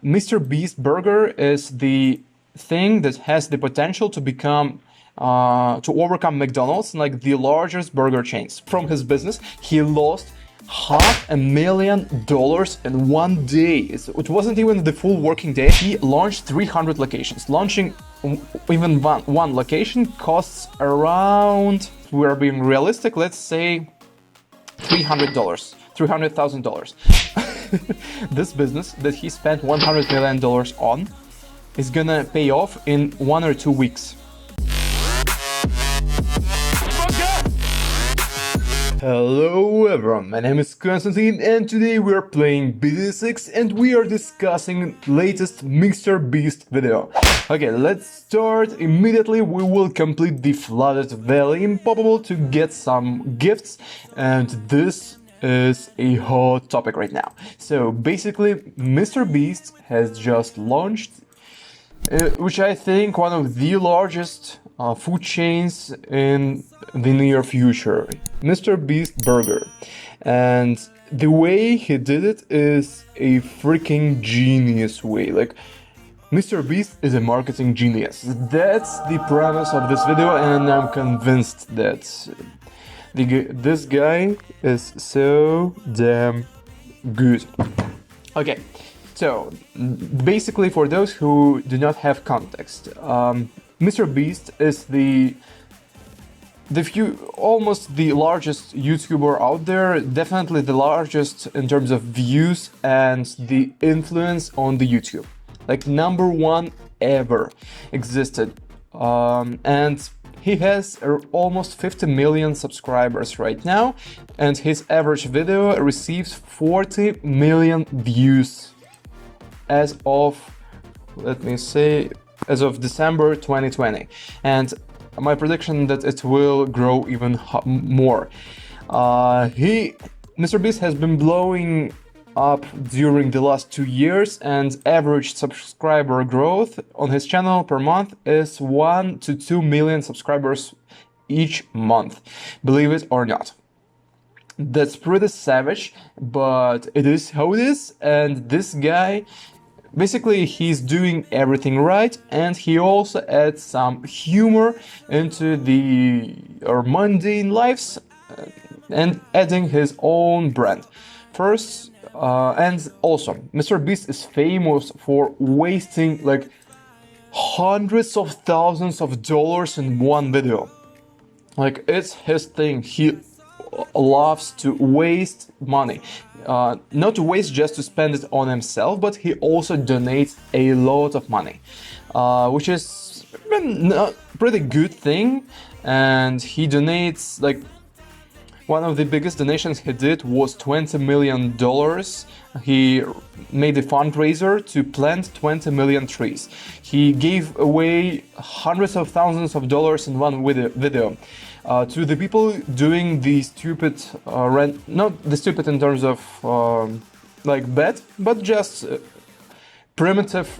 MrBeast burger is the thing that has the potential to become to overcome McDonald's, like the largest burger chains. From his business, he lost $500,000 in one day. It wasn't even the full working day. He launched 300 locations. Launching even one location costs around, if we're being realistic, let's say $300,000. This business that he spent $100 million on is gonna pay off in 1 or 2 weeks. Hello everyone, my name is Konstantin and today we are playing BTD6 and we are discussing latest MrBeast video. Okay, let's start immediately. We will complete the flooded valley impossible to get some gifts, and this is a hot topic right now. So basically MrBeast has just launched which I think one of the largest food chains in the near future, MrBeast Burger. And the way he did it is a freaking genius way. Like, MrBeast is a marketing genius. That's the premise of this video, and I'm convinced that this guy is so damn good. Okay. So, basically, for those who do not have context, MrBeast is almost the largest YouTuber out there, definitely the largest in terms of views and the influence on the YouTube. Like, #1 ever existed. And he has almost 50 million subscribers right now, and his average video receives 40 million views. As of, let me say, as of December 2020, and my prediction that it will grow even more. MrBeast has been blowing up during the last 2 years, and average subscriber growth on his channel per month is 1 to 2 million subscribers each month, believe it or not. That's pretty savage, but it is how it is, and this guy, basically, he's doing everything right, and he also adds some humor into our mundane lives and adding his own brand. First, and also, MrBeast is famous for wasting like hundreds of thousands of dollars in one video. Like, it's his thing. He loves to waste money. Not to waste just to spend it on himself, but he also donates a lot of money, which is a pretty good thing. And he donates, like, one of the biggest donations he did was $20 million. He made a fundraiser to plant 20 million trees. He gave away hundreds of thousands of dollars in one video. To the people doing the stupid not the stupid in terms of like bad, but just primitive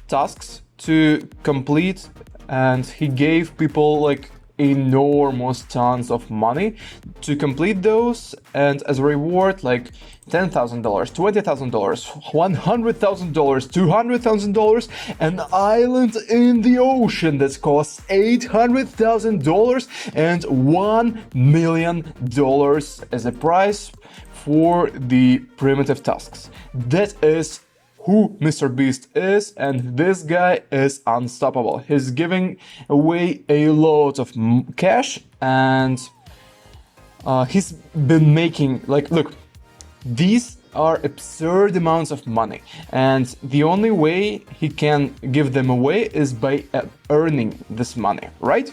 tasks to complete, and he gave people like enormous tons of money to complete those, and as a reward, like $10,000, $20,000, $100,000, $200,000, an island in the ocean that costs $800,000 and $1 million as a price for the primitive tasks. That is who MrBeast is, and this guy is unstoppable. He's giving away a lot of cash, and he's been making, like, look, these are absurd amounts of money, and the only way he can give them away is by earning this money, right?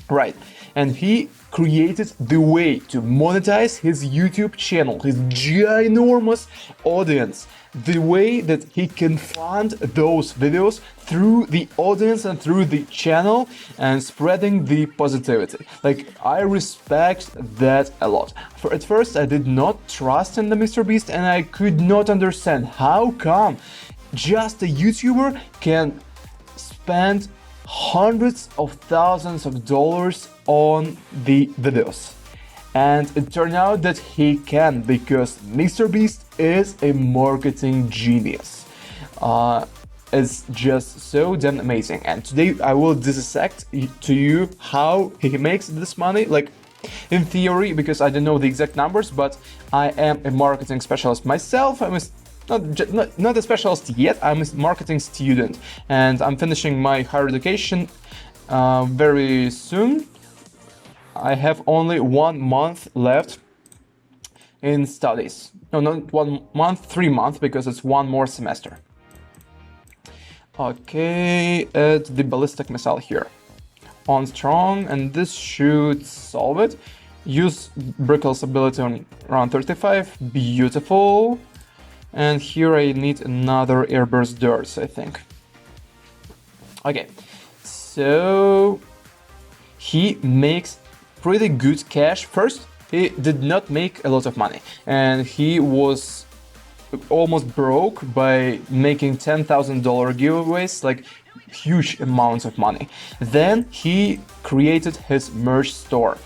Right. And he created the way to monetize his YouTube channel, his ginormous audience, the way that he can fund those videos through the audience and through the channel and spreading the positivity. Like, I respect that a lot. At first, I did not trust in the MrBeast, and I could not understand how come just a YouTuber can spend hundreds of thousands of dollars on the videos. And it turned out that he can, because MrBeast is a marketing genius. It's just so damn amazing. And today I will dissect to you how he makes this money, like in theory, because I don't know the exact numbers, but I am a marketing specialist myself. I'm not a specialist yet, I'm a marketing student, and I'm finishing my higher education very soon. I have only 1 month left in studies. No, not 1 month, 3 months, because it's one more semester. Okay, add the ballistic missile here. On strong, and this should solve it. Use Brickle's ability on round 35, beautiful. And here I need another airburst darts, I think. Okay, so he makes pretty good cash. First, he did not make a lot of money, and he was almost broke by making $10,000 giveaways, like huge amounts of money. Then he created his merch store,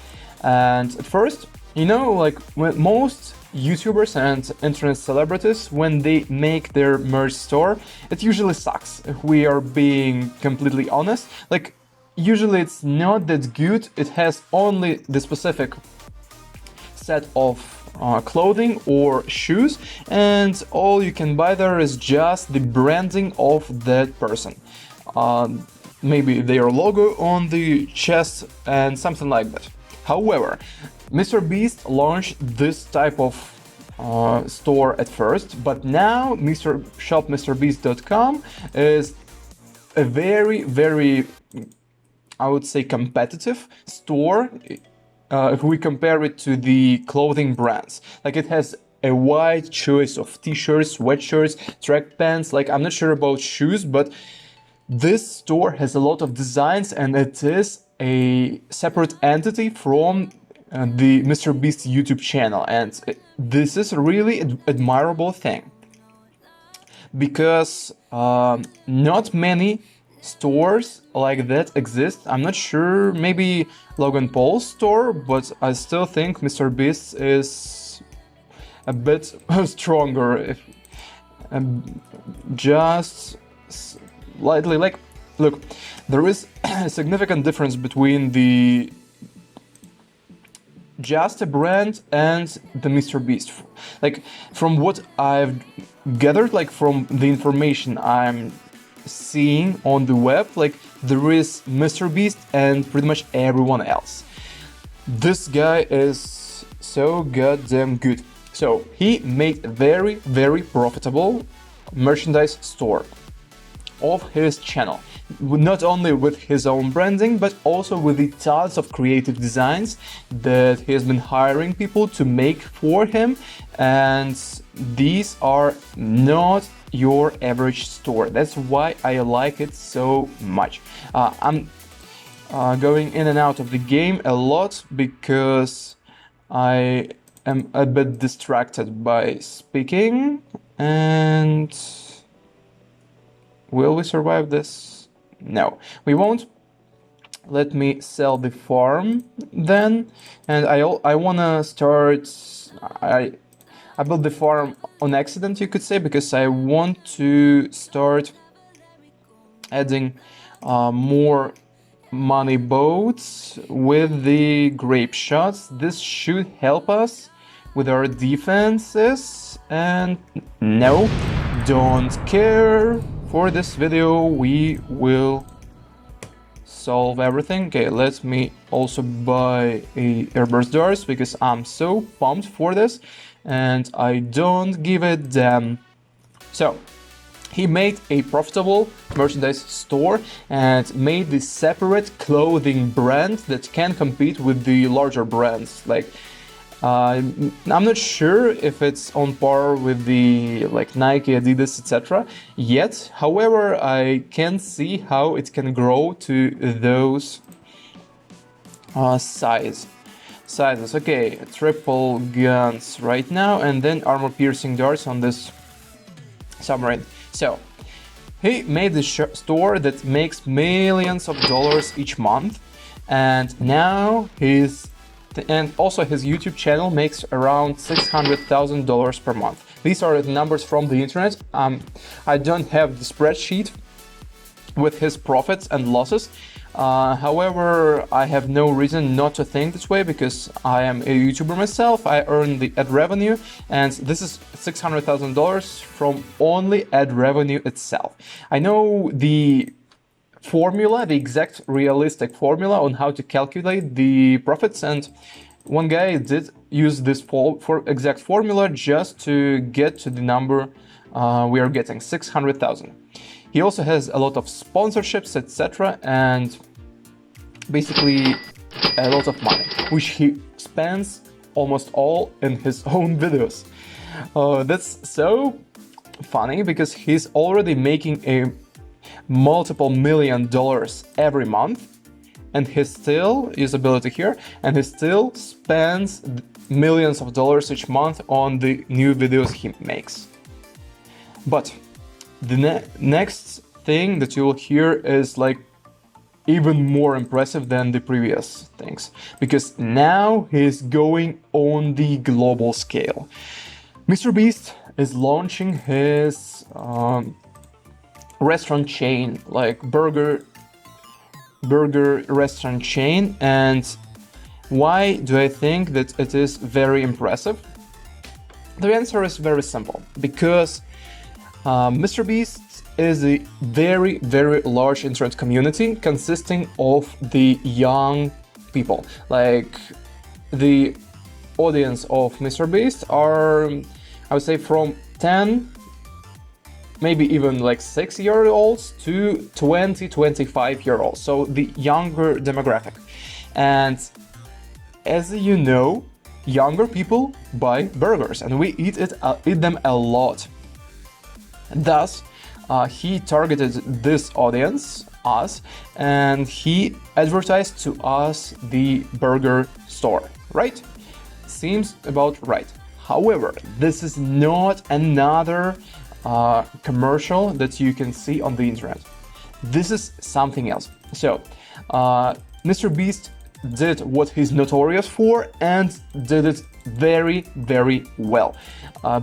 and at first, you know, like when most YouTubers and internet celebrities, when they make their merch store, it usually sucks, if we are being completely honest. Like, usually it's not that good. It has only the specific set of clothing or shoes, and all you can buy there is just the branding of that person. Maybe their logo on the chest and something like that. However, MrBeast launched this type of store at first, but now shopmrbeast.com is a very, I would say, competitive store if we compare it to the clothing brands. Like, it has a wide choice of t-shirts, sweatshirts, track pants. Like, I'm not sure about shoes, but this store has a lot of designs, and it is a separate entity from the MrBeast YouTube channel, and this is a really admirable thing, because not many stores like that exist. I'm not sure, maybe Logan Paul's store, but I still think MrBeast is a bit stronger, just slightly. Like, look, there is a significant difference between the just a brand and the MrBeast. Like, from what I've gathered, like from the information I'm seeing on the web, like there is MrBeast and pretty much everyone else. This guy is so goddamn good. So he made a very profitable merchandise store of his channel, not only with his own branding, but also with the tons of creative designs that he has been hiring people to make for him. And these are not your average store. That's why I like it so much. I'm going in and out of the game a lot because I am a bit distracted by speaking. And will we survive this? No, we won't. Let me sell the farm then, and I wanna start. I built the farm on accident, you could say, because I want to start adding more money boats with the grape shots. This should help us with our defenses. And no, don't care. For this video, we will solve everything. Okay, let me also buy a airburst darts because I'm so pumped for this, and I don't give a damn. So he made a profitable merchandise store and made this separate clothing brand that can compete with the larger brands. Like, I'm not sure if it's on par with the like Nike, Adidas, etc. yet. However, I can see how it can grow to those sizes. Okay, triple guns right now, and then armor-piercing darts on this submarine. So he made this store that makes millions of dollars each month, and now he's And also his YouTube channel makes around $600,000 per month. These are the numbers from the internet. I don't have the spreadsheet with his profits and losses. However, I have no reason not to think this way because I am a YouTuber myself. I earn the ad revenue, and this is $600,000 from only ad revenue itself. I know the formula, the exact realistic formula on how to calculate the profits, and one guy did use this exact formula just to get to the number we are getting, 600,000. He also has a lot of sponsorships, etc., and basically a lot of money, which he spends almost all in his own videos. That's so funny because he's already making a multiple $1 million every month, and he still, usability here, and he still spends millions of dollars each month on the new videos he makes. But the next thing that you will hear is like even more impressive than the previous things, because now he's going on the global scale. MrBeast is launching his restaurant chain, like burger restaurant chain. And why do I think that it is very impressive? The answer is very simple, because MrBeast is a very, very large internet community consisting of the young people. Like, the audience of MrBeast are, I would say, from 10, maybe even like 6-year-olds to 20, 25-year-olds. So the younger demographic. And as you know, younger people buy burgers, and we eat them a lot. Thus, he targeted this audience, us, and he advertised to us the burger store, right? Seems about right. However, this is not another commercial that you can see on the internet. This is something else. So, MrBeast did what he's notorious for and did it very, very well.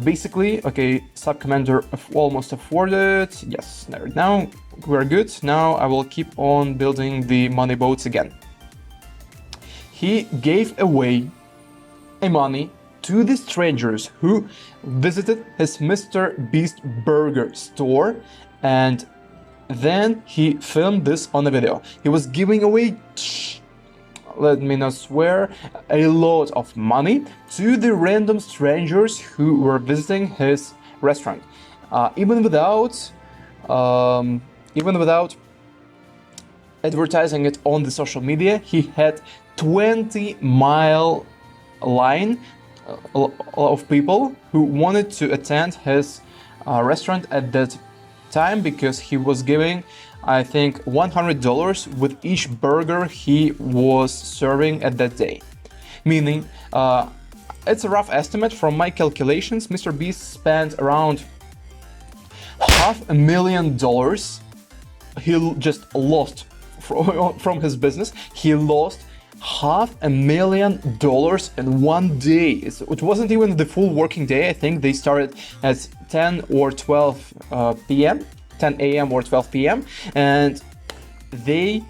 Basically, okay, sub-commander almost afforded. Yes, now we're good. Now I will keep on building the money boats again. He gave away money to the strangers who visited his MrBeast burger store, and then he filmed this on a video. He was giving away, let me not swear, a lot of money to the random strangers who were visiting his restaurant, even without advertising it on the social media. He had 20-mile line of people who wanted to attend his restaurant at that time, because he was giving, I think, $100 with each burger he was serving at that day. Meaning, it's a rough estimate from my calculations. MrBeast spent around $500,000. He just lost from his business. He lost $500,000 in one day. It wasn't even the full working day. I think they started at 10 or 12 p.m. 10 a.m. or 12 p.m. and they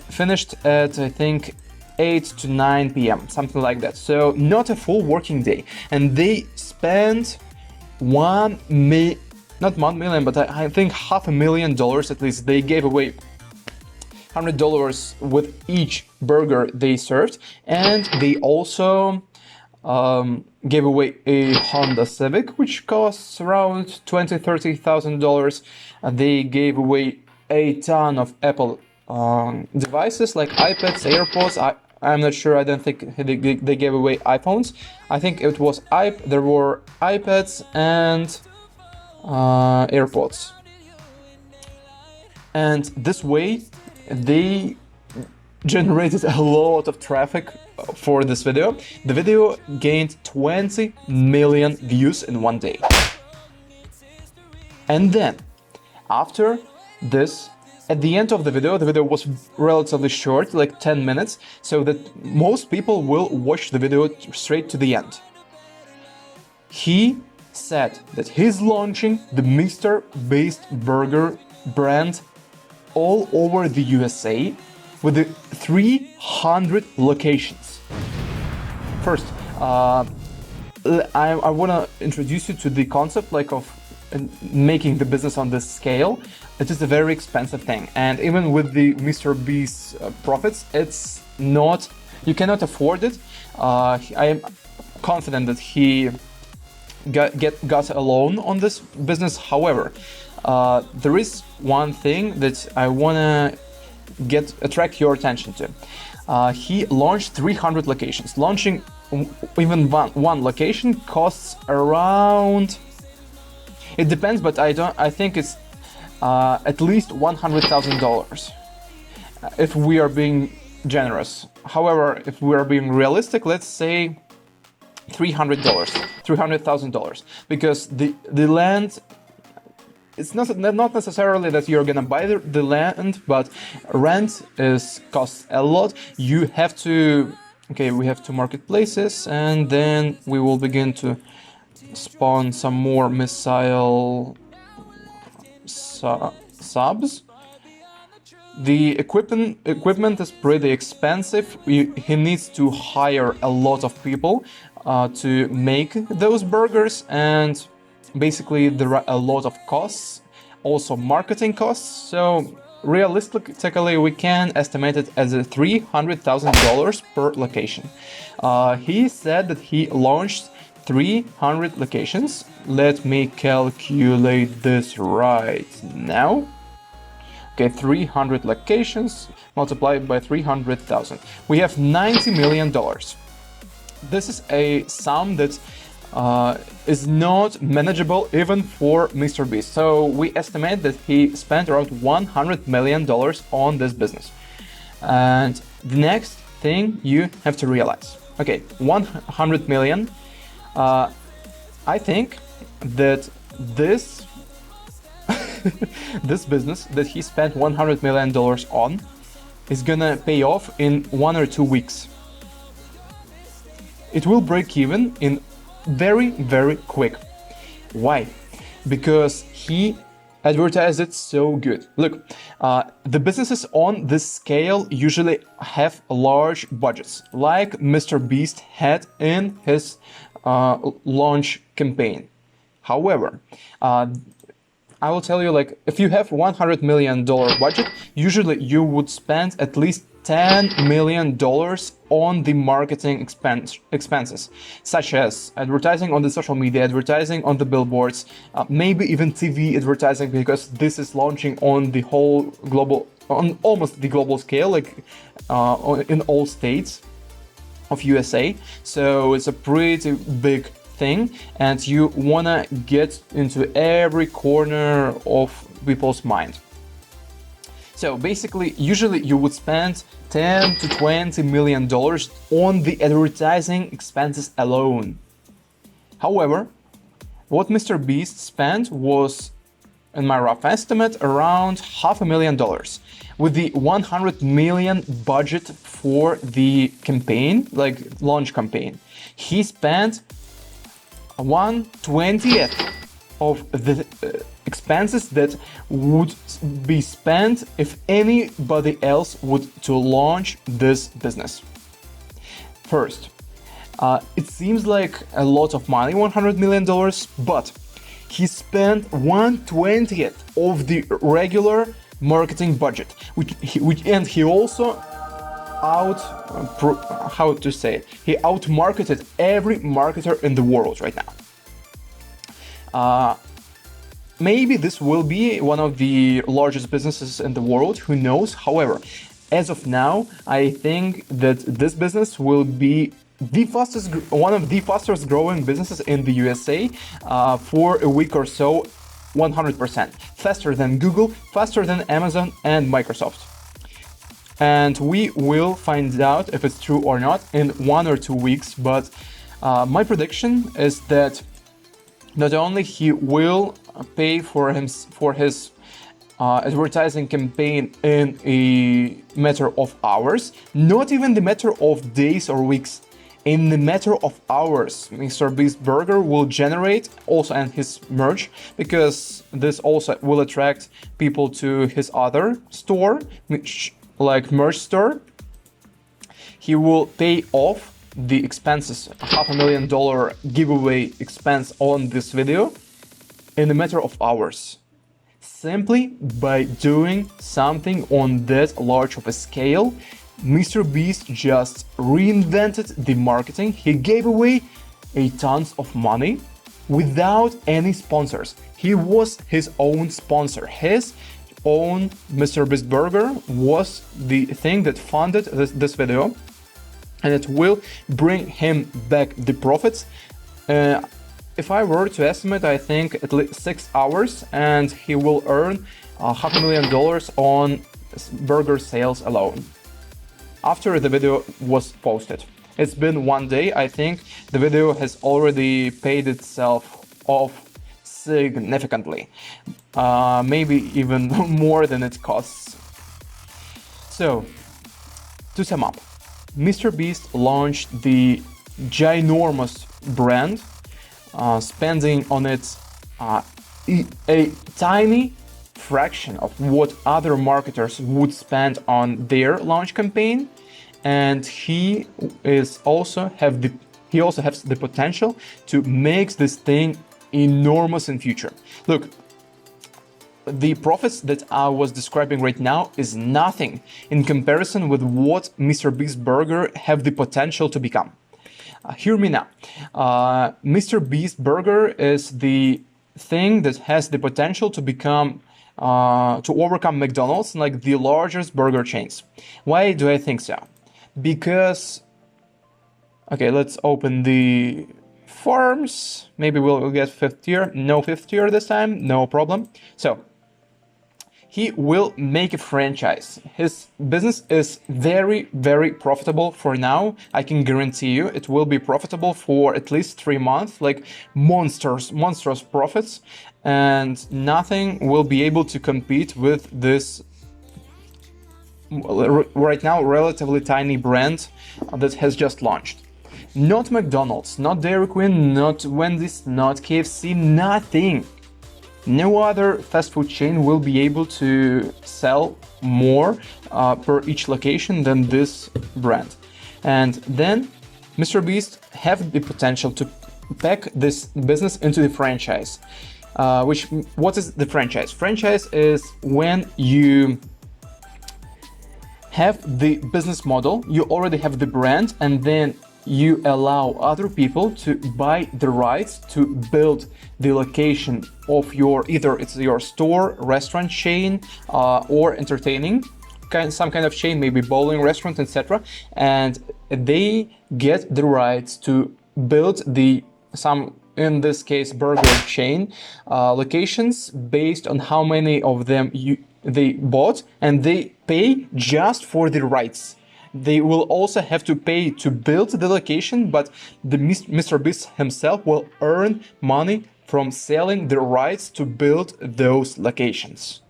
finished at, I think, 8 to 9 p.m., something like that. So not a full working day. And they spent not $1 million, but I think $500,000 at least. They gave away $100 with each burger they served, and they also gave away a Honda Civic, which costs around $20,000-$30,000. They gave away a ton of Apple devices like iPads, AirPods. I'm not sure. I don't think they gave away iPhones. I think it was there were iPads and AirPods. And this way, they generated a lot of traffic for this video. The video gained 20 million views in one day. And then, after this At the end of the video was relatively short, like 10 minutes, so that most people will watch the video straight to the end. He said that he's launching the MrBeast burger brand all over the USA with the 300 locations. First, I want to introduce you to the concept of making the business on this scale. It is a very expensive thing, and even with the MrBeast profits, it's not, you cannot afford it. I am confident that he got a loan on this business. However, there is one thing that I wanna attract your attention to. He launched 300 locations. Launching even one location costs around, it depends, but I think it's at least $100,000 if we are being generous. However, if we are being realistic, let's say $300,000, because the land, it's not necessarily that you're gonna buy the land, but rent costs a lot. You have to, okay, we have two marketplaces, and then we will begin to spawn some more missile subs. The equipment is pretty expensive. He needs to hire a lot of people to make those burgers, and basically there are a lot of costs, also marketing costs. So realistically, we can estimate it as $300,000 per location. He said that he launched 300 locations. Let me calculate this right now. Okay, 300 locations multiplied by 300,000. We have $90 million. This is a sum that is not manageable even for MrBeast. So we estimate that he spent around $100 million on this business. And the next thing you have to realize, okay, 100 million. I think that this this business that he spent $100 million on is gonna pay off in 1 or 2 weeks. It will break even in very, very quick. Why? Because he advertised it so good. Look, the businesses on this scale usually have large budgets, like MrBeast had in his launch campaign. However, I will tell you, like, if you have $100 million budget, usually you would spend at least $10 million on the marketing expenses, such as advertising on the social media, advertising on the billboards, maybe even TV advertising, because this is launching on the whole global, on almost the global scale, like in all states of USA. So it's a pretty big thing, and you wanna get into every corner of people's mind. So basically, usually you would spend $10 to $20 million on the advertising expenses alone. However, what MrBeast spent was, in my rough estimate, around $500,000. With the 100 million budget for the campaign, like launch campaign, he spent 1/20th of the expenses that would be spent if anybody else would to launch this business. First, it seems like a lot of money, $100 million, but he spent 1/20th of the regular marketing budget, and he also he outmarketed every marketer in the world right now. Maybe this will be one of the largest businesses in the world, who knows? However, as of now, I think that this business will be one of the fastest growing businesses in the USA for a week or so, 100%. Faster than Google, faster than Amazon and Microsoft. And we will find out if it's true or not in 1 or 2 weeks, but my prediction is that not only he will pay for his advertising campaign in a matter of hours, not even the matter of days or weeks. In the matter of hours, MrBeast Burger will generate also, and his merch, because this also will attract people to his other store, like merch store. He will pay off the expenses, $500,000 giveaway expense on this video in a matter of hours, simply by doing something on that large of a scale. MrBeast just reinvented the marketing. He gave away a tons of money without any sponsors. He was his own sponsor. His own MrBeast Burger was the thing that funded this video, and it will bring him back the profits. If I were to estimate, I think at least 6 hours, and he will earn $500,000 on burger sales alone after the video was posted. It's been 1 day. I think the video has already paid itself off significantly, maybe even more than it costs. So, to sum up, MrBeast launched the ginormous brand, spending on it a tiny fraction of what other marketers would spend on their launch campaign, and he also has the potential to make this thing enormous in future. Look, the profits that I was describing right now is nothing in comparison with what MrBeast Burger have the potential to become. Hear me now. MrBeast Burger is the thing that has the potential to become to overcome McDonald's, like the largest burger chains. Why do I think so? Because, okay, let's open the forms. Maybe we'll get 5th tier. No 5th tier this time, no problem. So, he will make a franchise. His business is very, very profitable for now. I can guarantee you it will be profitable for at least 3 months, like monstrous profits, and nothing will be able to compete with this right now relatively tiny brand that has just launched. Not McDonald's, not Dairy Queen, not Wendy's, not KFC, nothing. No other fast food chain will be able to sell more per each location than this brand. And then MrBeast have the potential to pack this business into the franchise. What is the franchise? Franchise is when you have the business model, you already have the brand, and then you allow other people to buy the rights to build the location of either it's your store, restaurant chain, or entertaining some kind of chain, maybe bowling, restaurant, etc. And they get the rights to build in this case, burger chain locations based on how many of them they bought, and they pay just for the rights. They will also have to pay to build the location, but the MrBeast himself will earn money from selling the rights to build those locations.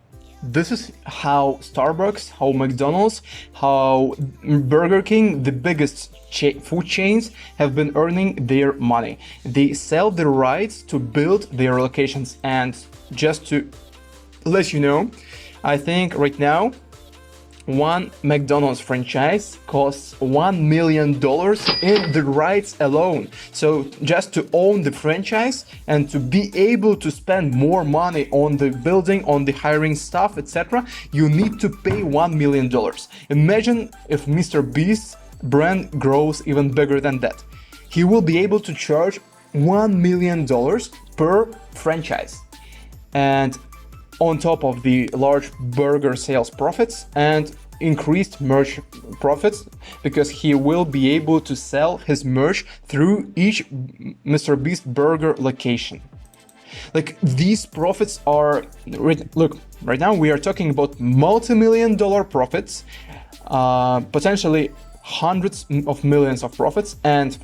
This is how Starbucks, how McDonald's, how Burger King, the biggest food chains, have been earning their money. They sell the rights to build their locations. And just to let you know, I think right now one McDonald's franchise costs $1 million in the rights alone. So just to own the franchise and to be able to spend more money on the building, on the hiring staff, etc., you need to pay $1 million. Imagine if MrBeast's brand grows even bigger than that. He will be able to charge $1 million per franchise. And on top of the large burger sales profits and increased merch profits, because he will be able to sell his merch through each MrBeast burger location. Like, these profits are, look, right now we are talking about multi-million-dollar profits, potentially hundreds of millions of profits, and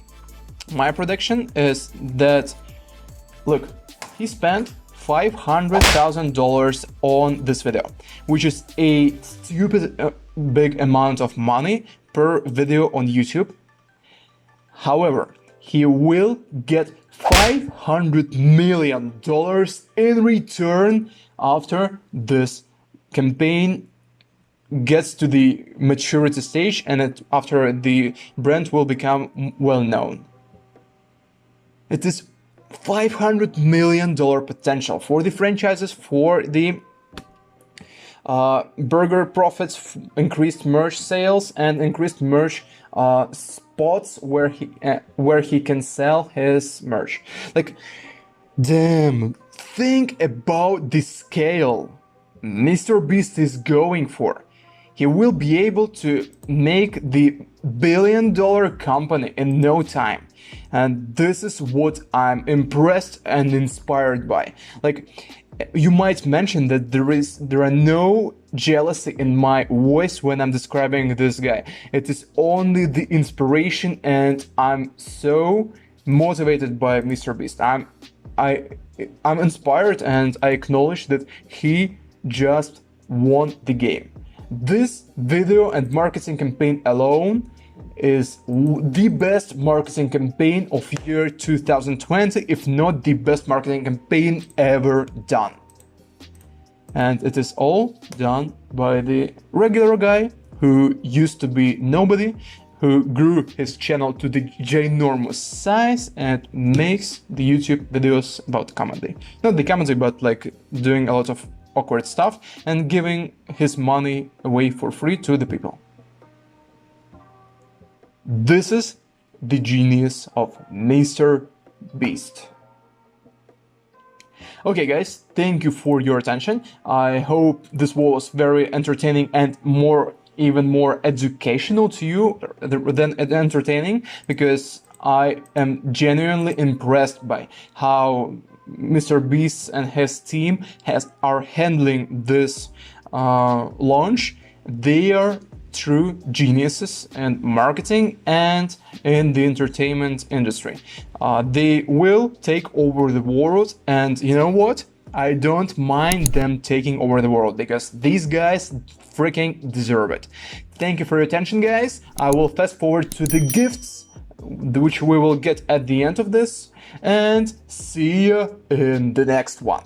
my prediction is that, look, he spent $500,000 on this video, which is a stupid big amount of money per video on YouTube. However, he will get $500 million in return after this campaign gets to the maturity stage and after the brand will become well known. It is $500 million potential for the franchises, for the burger profits, increased merch sales, and increased merch spots where he can sell his merch. Like, damn, think about the scale MrBeast is going for. He will be able to make the billion-dollar company in no time. And this is what I'm impressed and inspired by. Like, you might mention that there are no jealousy in my voice when I'm describing this guy. It is only the inspiration, and I'm so motivated by MrBeast. I'm inspired, and I acknowledge that he just won the game. This video and marketing campaign alone is the best marketing campaign of year 2020, if not the best marketing campaign ever done. And it is all done by the regular guy who used to be nobody, who grew his channel to the ginormous size and makes the YouTube videos about comedy. Not the comedy, but like doing a lot of awkward stuff and giving his money away for free to the people. This is the genius of MrBeast. Okay guys, thank you for your attention. I hope this was very entertaining and even more educational to you than entertaining, because I am genuinely impressed by how MrBeast and his team are handling this launch. They are true geniuses in marketing and in the entertainment industry. They will take over the world, and you know what? I don't mind them taking over the world, because these guys freaking deserve it. Thank you for your attention, guys. I will fast forward to the gifts, which we will get at the end of this, and see you in the next one.